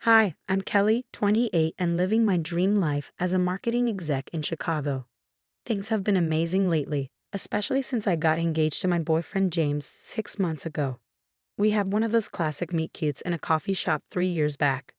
Hi, I'm Kelly, 28, and living my dream life as a marketing exec in Chicago. Things have been amazing lately, especially since I got engaged to my boyfriend James 6 months ago. We had one of those classic meet cutes in a coffee shop 3 years back.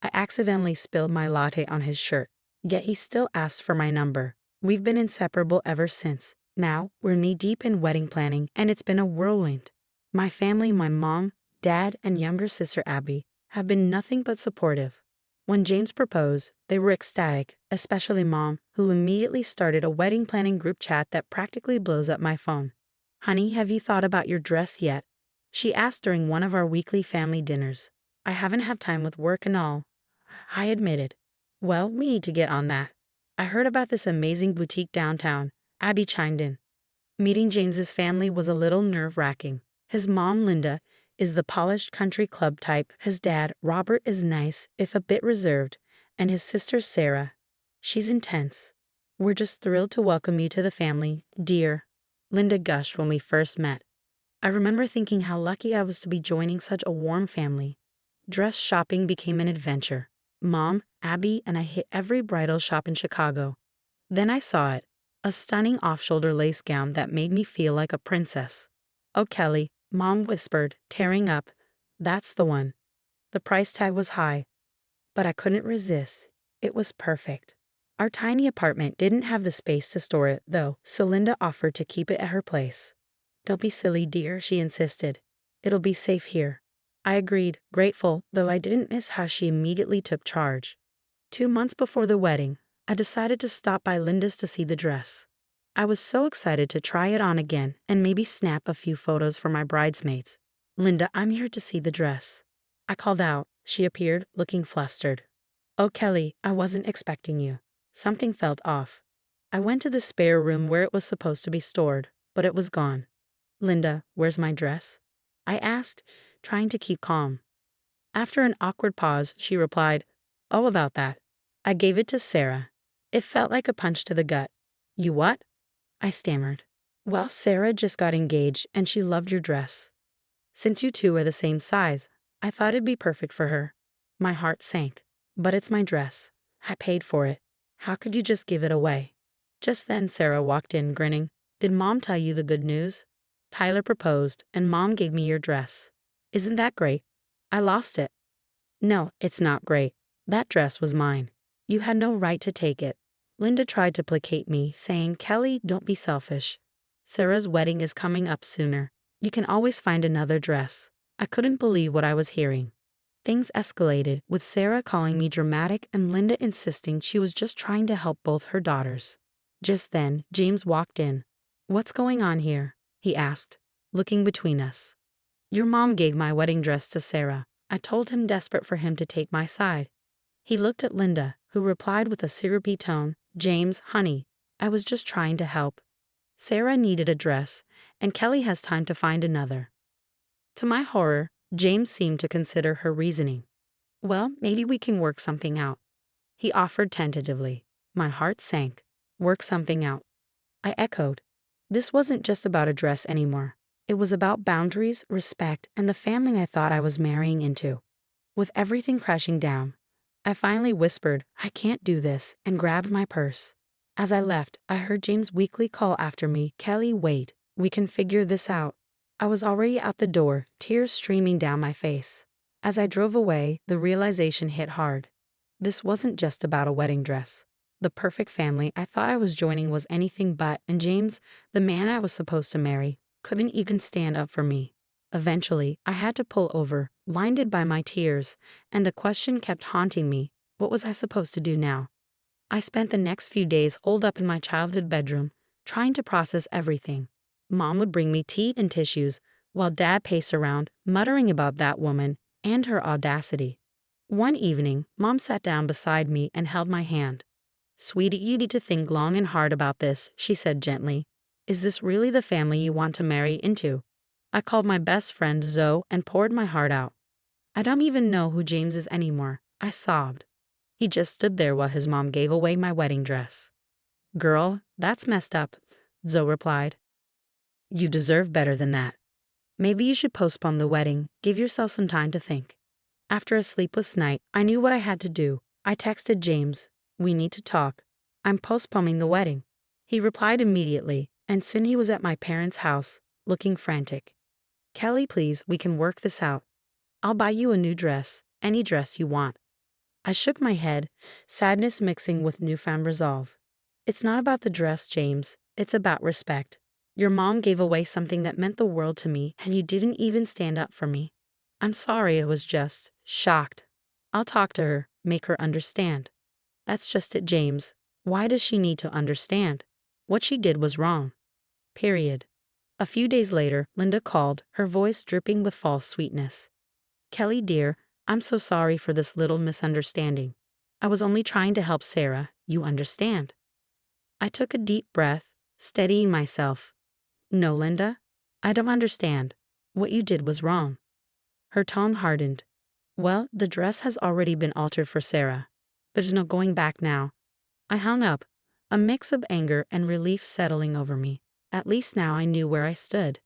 I accidentally spilled my latte on his shirt, yet he still asked for my number. We've been inseparable ever since. Now, we're knee-deep in wedding planning, and it's been a whirlwind. My family, my mom, dad, and younger sister Abby, have been nothing but supportive. When James proposed, they were ecstatic, especially Mom, who immediately started a wedding planning group chat that practically blows up my phone. "Honey, have you thought about your dress yet?" she asked during one of our weekly family dinners. "I haven't had time with work and all," I admitted. "Well, we need to get on that. I heard about this amazing boutique downtown," Abby chimed in. Meeting James's family was a little nerve-wracking. His mom, Linda, is the polished country club type. His dad, Robert, is nice, if a bit reserved, and his sister, Sarah, she's intense. "We're just thrilled to welcome you to the family, dear," Linda gushed when we first met. I remember thinking how lucky I was to be joining such a warm family. Dress shopping became an adventure. Mom, Abby, and I hit every bridal shop in Chicago. Then I saw it, a stunning off-shoulder lace gown that made me feel like a princess. "Oh, Kelly," Mom whispered, tearing up, "that's the one." The price tag was high, but I couldn't resist. It was perfect. Our tiny apartment didn't have the space to store it, though, so Linda offered to keep it at her place. "Don't be silly, dear," she insisted. "It'll be safe here." I agreed, grateful, though I didn't miss how she immediately took charge. 2 months before the wedding, I decided to stop by Linda's to see the dress. I was so excited to try it on again and maybe snap a few photos for my bridesmaids. "Linda, I'm here to see the dress." I called out. She appeared, looking flustered. "Oh, Kelly, I wasn't expecting you." Something felt off. I went to the spare room where it was supposed to be stored, but it was gone. "Linda, where's my dress?" I asked, trying to keep calm. After an awkward pause, she replied, "Oh, about that. I gave it to Sarah." It felt like a punch to the gut. "You what?" I stammered. "Well, Sarah just got engaged and she loved your dress. Since you two are the same size, I thought it'd be perfect for her." My heart sank. "But it's my dress. I paid for it. How could you just give it away?" Just then Sarah walked in, grinning. "Did Mom tell you the good news? Tyler proposed, and Mom gave me your dress. Isn't that great? I lost it." "No, it's not great. That dress was mine. You had no right to take it." Linda tried to placate me, saying, "Kelly, don't be selfish. Sarah's wedding is coming up sooner. You can always find another dress." I couldn't believe what I was hearing. Things escalated, with Sarah calling me dramatic and Linda insisting she was just trying to help both her daughters. Just then, James walked in. "What's going on here?" he asked, looking between us. "Your mom gave my wedding dress to Sarah," I told him, desperate for him to take my side. He looked at Linda, who replied with a syrupy tone, "James, honey, I was just trying to help. Sarah needed a dress, and Kelly has time to find another." To my horror, James seemed to consider her reasoning. "Well, maybe we can work something out," he offered tentatively. My heart sank. Work something out. I echoed. This wasn't just about a dress anymore. It was about boundaries, respect, and the family I thought I was marrying into. With everything crashing down, I finally whispered, "I can't do this," and grabbed my purse. As I left, I heard James weakly call after me, "Kelly, wait. We can figure this out." I was already out the door, tears streaming down my face. As I drove away, the realization hit hard. This wasn't just about a wedding dress. The perfect family I thought I was joining was anything but, and James, the man I was supposed to marry, couldn't even stand up for me. Eventually, I had to pull over, blinded by my tears, and a question kept haunting me. What was I supposed to do now? I spent the next few days holed up in my childhood bedroom, trying to process everything. Mom would bring me tea and tissues, while Dad paced around, muttering about that woman and her audacity. One evening, Mom sat down beside me and held my hand. "Sweetie, you need to think long and hard about this," she said gently. "Is this really the family you want to marry into?" I called my best friend Zoe and poured my heart out. "I don't even know who James is anymore," I sobbed. "He just stood there while his mom gave away my wedding dress." "Girl, that's messed up," Zoe replied. "You deserve better than that. Maybe you should postpone the wedding, give yourself some time to think." After a sleepless night, I knew what I had to do. I texted James, "We need to talk. I'm postponing the wedding." He replied immediately, and soon he was at my parents' house, looking frantic. "Kelly, please, we can work this out. I'll buy you a new dress, any dress you want." I shook my head, sadness mixing with newfound resolve. "It's not about the dress, James. It's about respect. Your mom gave away something that meant the world to me, and you didn't even stand up for me." "I'm sorry, I was just shocked." "I'll talk to her, make her understand." "That's just it, James. Why does she need to understand? What she did was wrong. Period." A few days later, Linda called, her voice dripping with false sweetness. "Kelly, dear, I'm so sorry for this little misunderstanding. I was only trying to help Sarah, you understand." I took a deep breath, steadying myself. "No, Linda, I don't understand. What you did was wrong." Her tone hardened. "Well, the dress has already been altered for Sarah. There's no going back now." I hung up, a mix of anger and relief settling over me. At least now I knew where I stood.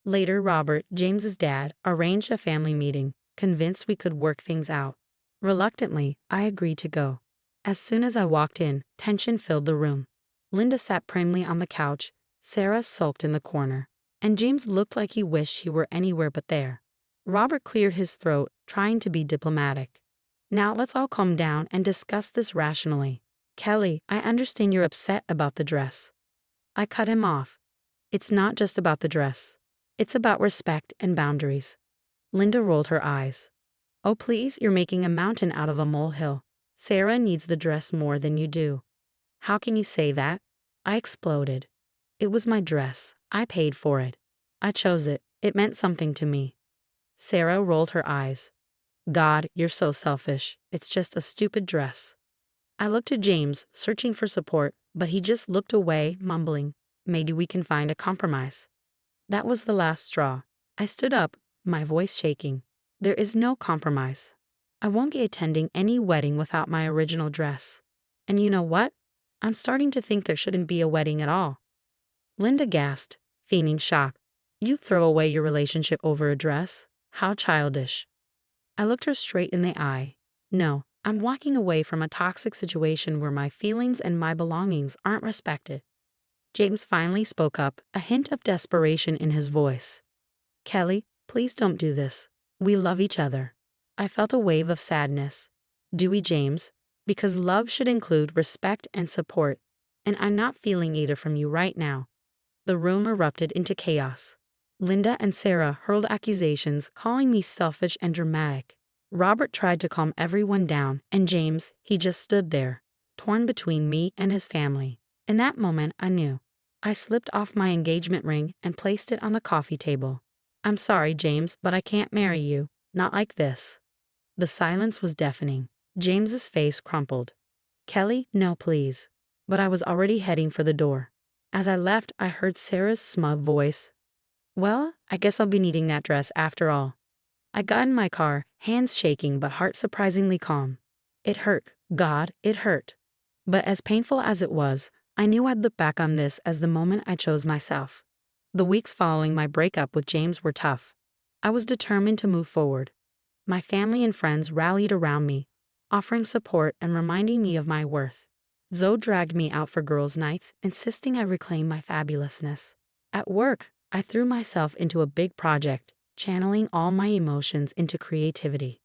Later, Robert, James's dad, arranged a family meeting, convinced we could work things out. Reluctantly, I agreed to go. As soon as I walked in, tension filled the room. Linda sat primly on the couch, Sarah sulked in the corner, and James looked like he wished he were anywhere but there. Robert cleared his throat, trying to be diplomatic. "Now let's all calm down and discuss this rationally. Kelly, I understand you're upset about the dress." I cut him off. "It's not just about the dress. It's about respect and boundaries." Linda rolled her eyes. "Oh, please, you're making a mountain out of a molehill. Sarah needs the dress more than you do." "How can you say that?" I exploded. "It was my dress. I paid for it. I chose it. It meant something to me." Sarah rolled her eyes. "God, you're so selfish. It's just a stupid dress." I looked to James, searching for support, but he just looked away, mumbling, "Maybe we can find a compromise." That was the last straw. I stood up, my voice shaking. "There is no compromise. I won't be attending any wedding without my original dress. And you know what? I'm starting to think there shouldn't be a wedding at all." Linda gasped, feigning shock. "You throw away your relationship over a dress? How childish." I looked her straight in the eye. "No, I'm walking away from a toxic situation where my feelings and my belongings aren't respected." James finally spoke up, a hint of desperation in his voice. "Kelly, please don't do this. We love each other." I felt a wave of sadness. "Do we, James? Because love should include respect and support, and I'm not feeling either from you right now." The room erupted into chaos. Linda and Sarah hurled accusations, calling me selfish and dramatic. Robert tried to calm everyone down, and James, he just stood there, torn between me and his family. In that moment, I knew. I slipped off my engagement ring and placed it on the coffee table. "I'm sorry, James, but I can't marry you. Not like this." The silence was deafening. James's face crumpled. "Kelly, no, please." But I was already heading for the door. As I left, I heard Sarah's smug voice. "Well, I guess I'll be needing that dress after all." I got in my car, hands shaking but heart surprisingly calm. It hurt. God, it hurt. But as painful as it was, I knew I'd look back on this as the moment I chose myself. The weeks following my breakup with James were tough. I was determined to move forward. My family and friends rallied around me, offering support and reminding me of my worth. Zoe dragged me out for girls' nights, insisting I reclaim my fabulousness. At work, I threw myself into a big project, channeling all my emotions into creativity.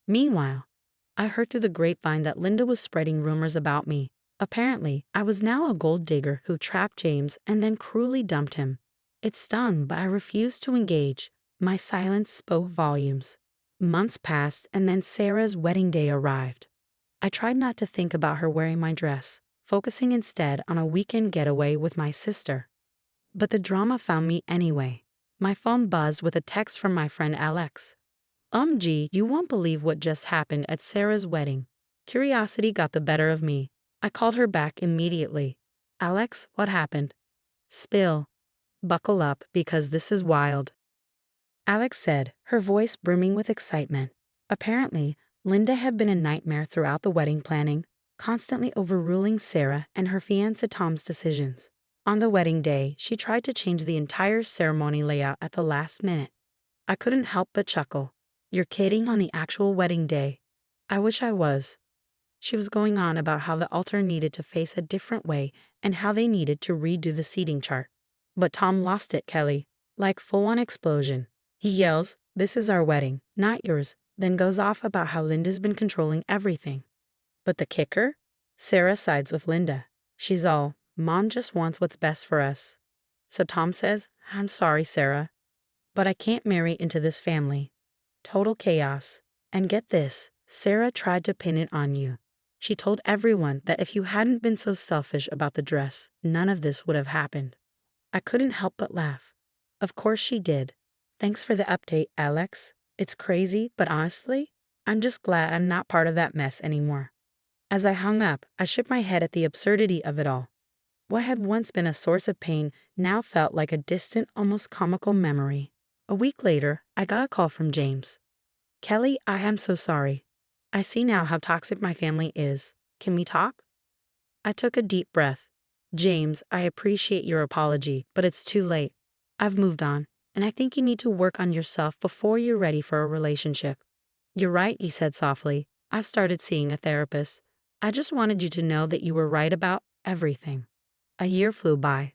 Meanwhile, I heard through the grapevine that Linda was spreading rumors about me. Apparently, I was now a gold digger who trapped James and then cruelly dumped him. It stung, but I refused to engage. My silence spoke volumes. Months passed, and then Sarah's wedding day arrived. I tried not to think about her wearing my dress, focusing instead on a weekend getaway with my sister. But the drama found me anyway. My phone buzzed with a text from my friend Alex. Gee, you won't believe what just happened at Sarah's wedding." Curiosity got the better of me. I called her back immediately. "Alex, what happened?" "Spill. Buckle up, because this is wild," Alex said, her voice brimming with excitement. Apparently, Linda had been a nightmare throughout the wedding planning, constantly overruling Sarah and her fiancé Tom's decisions. On the wedding day, she tried to change the entire ceremony layout at the last minute. I couldn't help but chuckle. You're kidding on the actual wedding day. I wish I was. She was going on about how the altar needed to face a different way and how they needed to redo the seating chart. But Tom lost it, Kelly. Like full-on explosion. He yells, "This is our wedding, not yours," then goes off about how Linda's been controlling everything. But the kicker? Sarah sides with Linda. She's all, "Mom just wants what's best for us." So Tom says, "I'm sorry, Sarah, but I can't marry into this family." Total chaos. And get this, Sarah tried to pin it on you. She told everyone that if you hadn't been so selfish about the dress, none of this would have happened. I couldn't help but laugh. Of course she did. Thanks for the update, Alex. It's crazy, but honestly, I'm just glad I'm not part of that mess anymore. As I hung up, I shook my head at the absurdity of it all. What had once been a source of pain now felt like a distant, almost comical memory. A week later, I got a call from James. "Kelly, I am so sorry. I see now how toxic my family is. Can we talk?" I took a deep breath. "James, I appreciate your apology, but it's too late. I've moved on, and I think you need to work on yourself before you're ready for a relationship." "You're right," he said softly. "I've started seeing a therapist. I just wanted you to know that you were right about everything." A year flew by.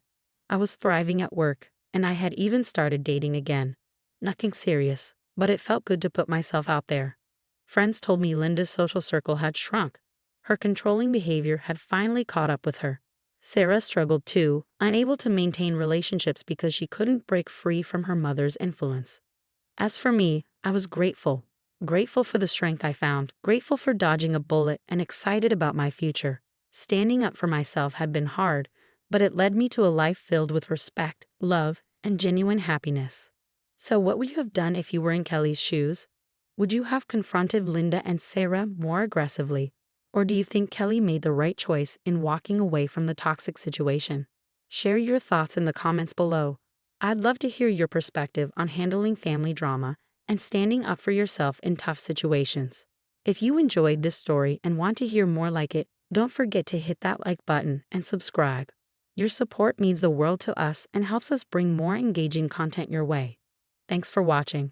I was thriving at work, and I had even started dating again. Nothing serious, but it felt good to put myself out there. Friends told me Linda's social circle had shrunk. Her controlling behavior had finally caught up with her. Sarah struggled too, unable to maintain relationships because she couldn't break free from her mother's influence. As for me, I was grateful. Grateful for the strength I found, grateful for dodging a bullet, and excited about my future. Standing up for myself had been hard, but it led me to a life filled with respect, love, and genuine happiness. So what would you have done if you were in Kelly's shoes? Would you have confronted Linda and Sarah more aggressively? Or do you think Kelly made the right choice in walking away from the toxic situation? Share your thoughts in the comments below. I'd love to hear your perspective on handling family drama and standing up for yourself in tough situations. If you enjoyed this story and want to hear more like it, don't forget to hit that like button and subscribe. Your support means the world to us and helps us bring more engaging content your way. Thanks for watching.